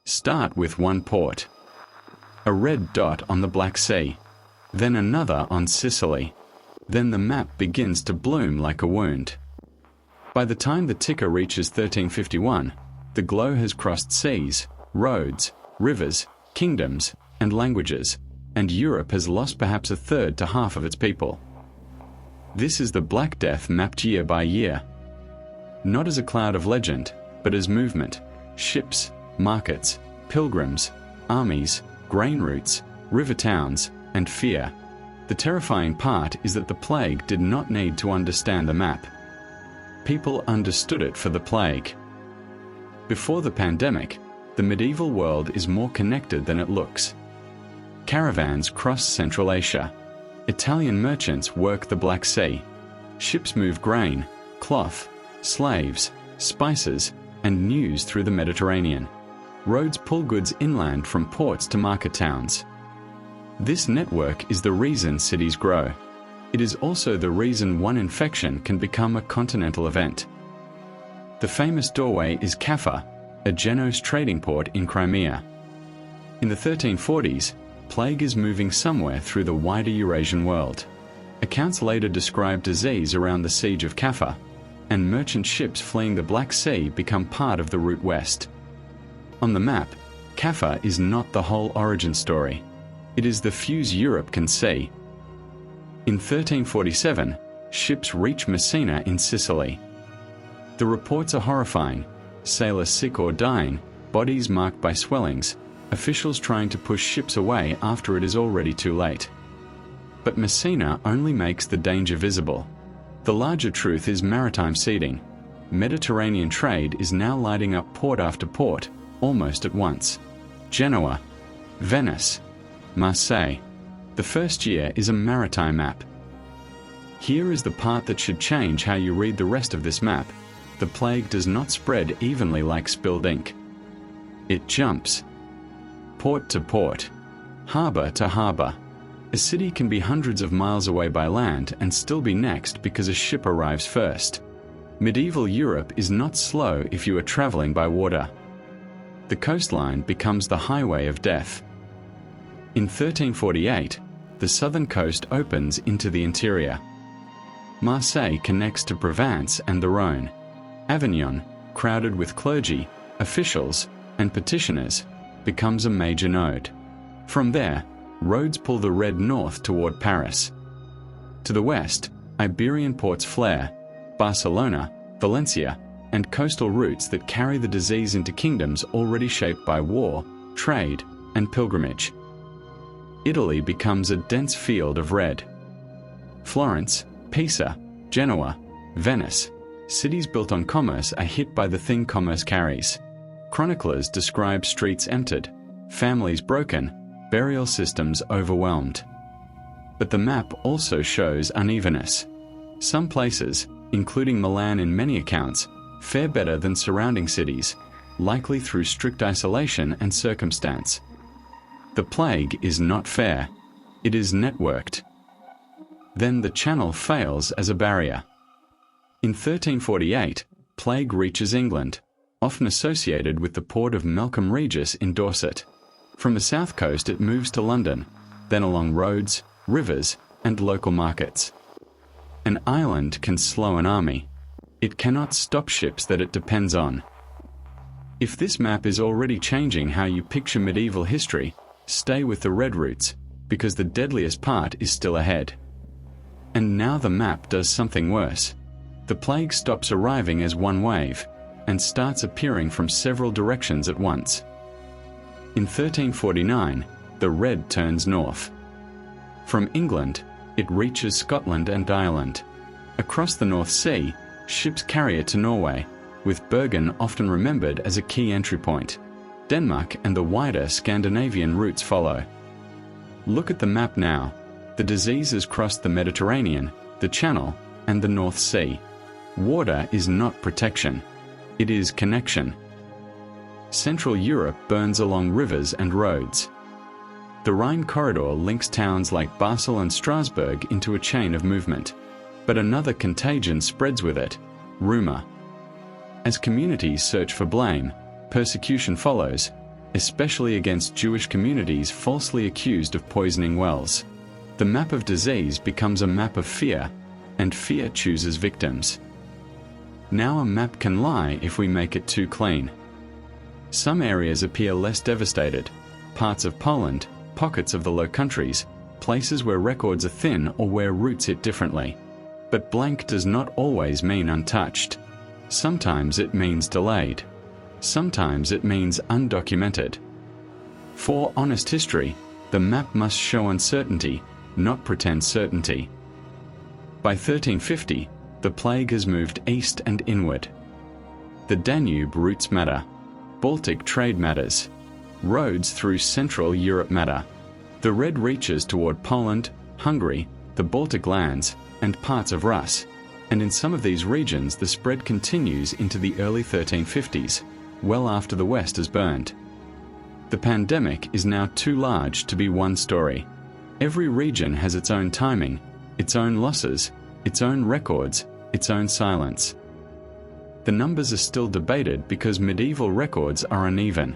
Start with one port. A red dot on the Black Sea, then another on Sicily. Then the map begins to bloom like a wound. By the time the ticker reaches 1351, the glow has crossed seas, roads, rivers, kingdoms, and languages, and Europe has lost perhaps a third to half of its people. This is the Black Death mapped year by year. Not as a cloud of legend, but as movement, ships, markets, pilgrims, armies, grain routes, river towns, and fear. The terrifying part is that the plague did not need to understand the map. People understood it for the plague. Before the pandemic, the medieval world is more connected than it looks. Caravans cross Central Asia. Italian merchants work the Black Sea. Ships move grain, cloth, slaves, spices, and news through the Mediterranean. Roads pull goods inland from ports to market towns. This network is the reason cities grow. It is also the reason one infection can become a continental event. The famous doorway is Caffa, a Genoese trading port in Crimea. In the 1340s, plague is moving somewhere through the wider Eurasian world. Accounts later describe disease around the siege of Caffa, and merchant ships fleeing the Black Sea become part of the route west. On the map, Caffa is not the whole origin story. It is the fuse Europe can see. In 1347, ships reach Messina in Sicily. The reports are horrifying: sailors sick or dying, bodies marked by swellings, officials trying to push ships away after it is already too late. But Messina only makes the danger visible. The larger truth is maritime seeding. Mediterranean trade is now lighting up port after port, almost at once. Genoa, Venice, Marseille. The first year is a maritime map. Here is the part that should change how you read the rest of this map. The plague does not spread evenly like spilled ink. It jumps. Port to port. Harbor to harbor. A city can be hundreds of miles away by land and still be next because a ship arrives first. Medieval Europe is not slow if you are traveling by water. The coastline becomes the highway of death. In 1348, the southern coast opens into the interior. Marseille connects to Provence and the Rhine. Avignon, crowded with clergy, officials, and petitioners, becomes a major node. From there, roads pull the red north toward Paris. To the west, Iberian ports flare, Barcelona, Valencia, and coastal routes that carry the disease into kingdoms already shaped by war, trade, and pilgrimage. Italy becomes a dense field of red. Florence, Pisa, Genoa, Venice, cities built on commerce are hit by the thing commerce carries. Chroniclers describe streets emptied, families broken, burial systems overwhelmed. But the map also shows unevenness. Some places, including Milan in many accounts, fare better than surrounding cities, likely through strict isolation and circumstance. The plague is not fair. It is networked. Then the Channel fails as a barrier. In 1348, plague reaches England, often associated with the port of Melcombe Regis in Dorset. From the south coast it moves to London, then along roads, rivers, and local markets. An island can slow an army. It cannot stop ships that it depends on. If this map is already changing how you picture medieval history, stay with the red routes, because the deadliest part is still ahead. And now the map does something worse. The plague stops arriving as one wave, and starts appearing from several directions at once. In 1349, the red turns north. From England, it reaches Scotland and Ireland. Across the North Sea, ships carry it to Norway, with Bergen often remembered as a key entry point. Denmark and the wider Scandinavian routes follow. Look at the map now. The disease has crossed the Mediterranean, the Channel, and the North Sea. Water is not protection. It is connection. Central Europe burns along rivers and roads. The Rhine corridor links towns like Basel and Strasbourg into a chain of movement. But another contagion spreads with it: rumor. As communities search for blame, persecution follows, especially against Jewish communities falsely accused of poisoning wells. The map of disease becomes a map of fear, and fear chooses victims. Now a map can lie if we make it too clean. Some areas appear less devastated, parts of Poland, pockets of the Low Countries, places where records are thin or where roots hit differently. But blank does not always mean untouched. Sometimes it means delayed. Sometimes it means undocumented. For honest history, the map must show uncertainty, not pretend certainty. By 1350, the plague has moved east and inward. The Danube routes matter. Baltic trade matters. Roads through Central Europe matter. The red reaches toward Poland, Hungary, the Baltic lands, and parts of Rus, and in some of these regions the spread continues into the early 1350s, well after the West has burned. The pandemic is now too large to be one story. Every region has its own timing, its own losses, its own records, its own silence. The numbers are still debated because medieval records are uneven.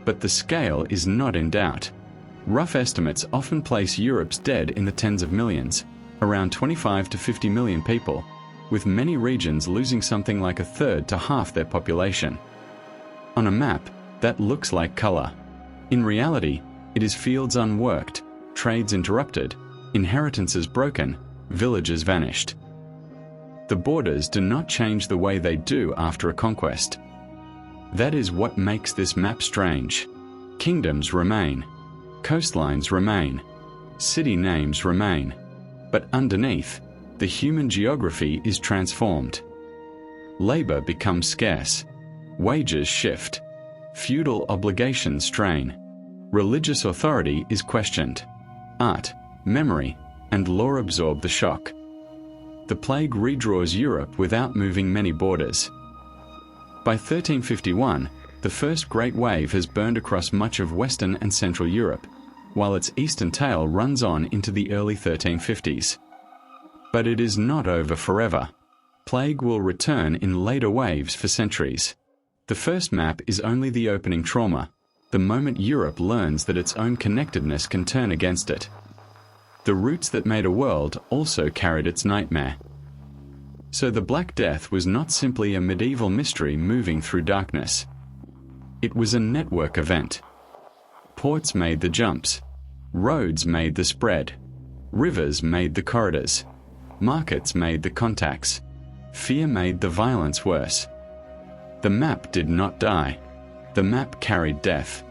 But the scale is not in doubt. Rough estimates often place Europe's dead in the tens of millions, around 25 to 50 million people, with many regions losing something like a third to half their population. On a map, that looks like color. In reality, it is fields unworked, trades interrupted, inheritances broken, villages vanished. The borders do not change the way they do after a conquest. That is what makes this map strange. Kingdoms remain, coastlines remain, city names remain, but underneath, the human geography is transformed. Labor becomes scarce, wages shift, feudal obligations strain, religious authority is questioned, art, memory, and law absorb the shock. The plague redraws Europe without moving many borders. By 1351, the first great wave has burned across much of Western and Central Europe, while its eastern tail runs on into the early 1350s. But it is not over forever. Plague will return in later waves for centuries. The first map is only the opening trauma, the moment Europe learns that its own connectedness can turn against it. The roots that made a world also carried its nightmare. So the Black Death was not simply a medieval mystery moving through darkness. It was a network event. Ports made the jumps. Roads made the spread. Rivers made the corridors. Markets made the contacts. Fear made the violence worse. The map did not die. The map carried death.